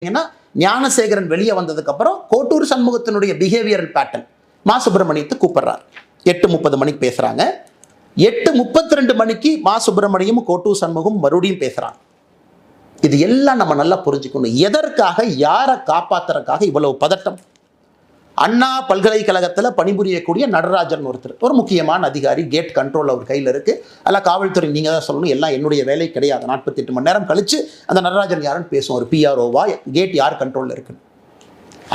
ஏன்னா ஞானசேகரன் வெளியே வந்ததுக்கு அப்புறம் கோட்டூர் சண்முகத்தினுடைய பிஹேவியரல் பேட்டர்ன் மா சுப்பிரமணியத்தை கூப்பிடுறார். 8:30 மணிக்கு பேசுறாங்க. 8:32 மணிக்கு மா சுப்பிரமணியம் கோட்டூர் சண்முகம் மறுபடியும் பேசுறாங்க. இது எல்லாம் நம்ம நல்லா புரிஞ்சுக்கணும். எதற்காக, யாரை காப்பாத்துறதுக்காக இவ்வளவு பதட்டம்? அண்ணா பல்கலைக்கழகத்தில் பணிபுரியக்கூடிய நடராஜன் ஒருத்தர், ஒரு முக்கியமான அதிகாரி, கேட் கண்ட்ரோல் அவர் கையில் இருக்கு. அல்ல காவல்துறை நீங்க தான் சொல்லணும், எல்லாம் என்னுடைய வேலை கிடையாது. 48 மணி நேரம் கழிச்சு அந்த நடராஜன் யாருன்னு பேசுவோம். ஒரு PROவா, கேட் யார் கண்ட்ரோலில் இருக்கு.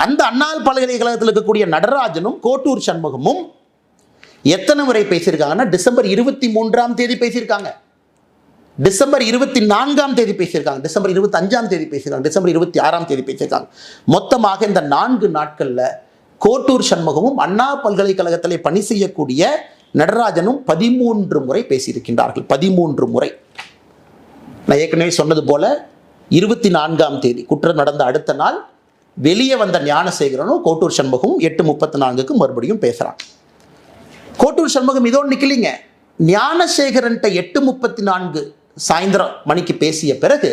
அந்த அண்ணா பல்கலைக்கழகத்தில் இருக்கக்கூடிய நடராஜனும் கோட்டூர் சண்முகமும் எத்தனை முறை பேசியிருக்காங்கன்னா, டிசம்பர் 23ஆம் தேதி பேசியிருக்காங்க, டிசம்பர் 24ஆம் தேதி பேசியிருக்காங்க, டிசம்பர் 25ஆம் தேதி பேசியிருக்காங்க, டிசம்பர் 26ஆம் தேதி பேசியிருக்காங்க. மொத்தமாக இந்த 4 நாட்களில் கோட்டூர் சண்முகமும் அண்ணா பல்கலைக்கழகத்திலே பணி செய்யக்கூடிய நடராஜனும் 13 முறை பேசியிருக்கின்றார்கள். 13 முறை. நான் ஏற்கனவே சொன்னது போல 24ஆம் தேதி குற்றம் நடந்த அடுத்த நாள் வெளியே வந்த ஞானசேகரனும் கோட்டூர் சண்முகமும் 8:34க்கு மறுபடியும் பேசுறாங்க. கோட்டூர் சண்முகம் இதோடு நிக்கலிங்க. ஞானசேகரன்ட்ட 8:34 சாயந்தரம் மணிக்கு பேசிய பிறகு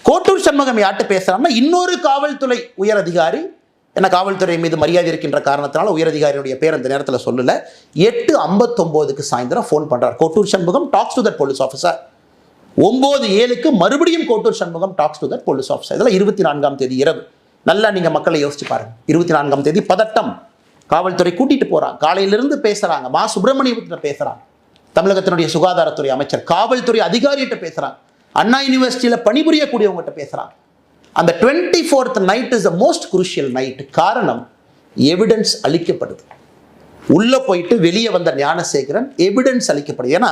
கோட்டூர் சண்முகம் யார்கிட்ட பேசுறாங்கன்னா, இன்னொரு காவல்துறை உயர் அதிகாரி, ஏன்னா காவல்துறை மீது மரியாதை இருக்கின்ற காரணத்தினால உயரதிகாரியுடைய பேர் அந்த நேரத்தில் சொல்லல, 8:59க்கு சாயந்தரம் ஃபோன் பண்றார். Kottur Shanmugam talks to that police officer. 9:07க்கு மறுபடியும் Kottur Shanmugam talks to that police officer. இதெல்லாம் 24ஆம் தேதி இரவு. நல்லா நீங்க மக்களை யோசிச்சு பாருங்க. 24ஆம் தேதி பதட்டம். காவல்துறை கூட்டிட்டு போறாங்க. காலையிலிருந்து பேசுறாங்க. மா சுப்பிரமணியத்திட்ட பேசுறாங்க. தமிழகத்தினுடைய சுகாதாரத்துறை அமைச்சர், காவல்துறை அதிகாரிகிட்ட பேசுறாங்க. அண்ணா யூனிவர்சிட்டியில் பணிபுரியக்கூடியவங்ககிட்ட பேசுறாங்க. அந்த 24th night is the most crucial night. காரணம், எவிடன்ஸ் அளிக்கப்படுது. உள்ள போயிட்டு வெளியே வந்த ஞானசேகரன் எவிடன்ஸ் அளிக்கப்படுது. ஏன்னா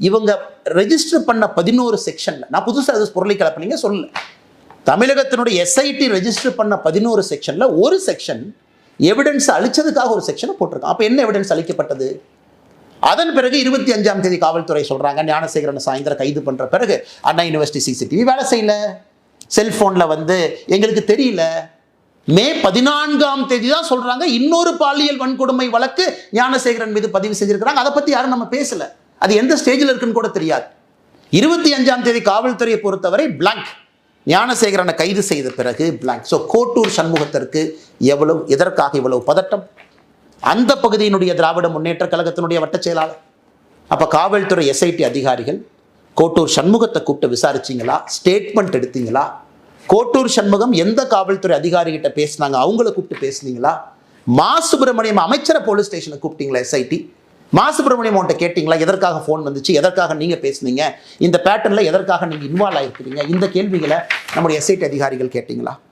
இவங்க ரெஜிஸ்டர் பண்ண 11 செக்ஷன்ல, நான் புதுசாக பொருளை கலப்பினீங்க சொல்லல, தமிழகத்தினுடைய SIT ரெஜிஸ்டர் பண்ண 11 செக்ஷன்ல ஒரு செக்ஷன் எவிடன்ஸ் அளிச்சதுக்காக ஒரு செக்ஷனை போட்டிருக்கான். அப்ப என்ன எவிடன்ஸ் அளிக்கப்பட்டது? அதன் பிறகு 25ஆம் தேதி காவல்துறை சொல்றாங்க, ஞானசேகரனை சாயந்தரம் கைது பண்ற பிறகு அண்ணா யூனிவர்சிட்டி CCTV வேலை செய்யல, செல்போன்ல எங்களுக்கு தெரியல. மே 14ஆம் தேதி தான் சொல்றாங்க இன்னொரு பாலியல் வன்கொடுமை வழக்கு ஞானசேகரன் மீது பதிவு செஞ்சிருக்கிறாங்க. அதை பத்தி யாரும் நம்ம பேசல. அது எந்த ஸ்டேஜில் இருக்குன்னு கூட தெரியாது. 25ஆம் தேதி காவல்துறையை பொறுத்தவரை பிளாங்க். ஞானசேகரனை கைது செய்த பிறகு பிளாங்க். ஸோ கோட்டூர் சண்முகத்திற்கு எதற்காக இவ்வளவு பதட்டம்? அந்த பகுதியினுடைய திராவிட முன்னேற்ற கழகத்தினுடைய வட்ட செயலாளர். அப்ப காவல்துறை SIT அதிகாரிகள் கோட்டூர் சண்முகத்தை கூப்பிட்டு விசாரிச்சிங்களா? ஸ்டேட்மெண்ட் எடுத்தீங்களா? கோட்டூர் சண்முகம் எந்த காவல்துறை அதிகாரிகிட்ட பேசினாங்க, அவங்கள கூப்பிட்டு பேசுனீங்களா? மா சுப்பிரமணியம் அமைச்சரை போலீஸ் ஸ்டேஷனை கூப்பிட்டீங்களா? SIT மா சுப்பிரமணியம் அவன்கிட்ட கேட்டீங்களா? எதற்காக ஃபோன் வந்துச்சு, எதற்காக நீங்க பேசுனீங்க, இந்த பேட்டர்ல எதற்காக நீங்க இன்வால்வ் ஆயிருக்கிறீங்க? இந்த கேள்விகளை நம்முடைய SIT அதிகாரிகள் கேட்டீங்களா?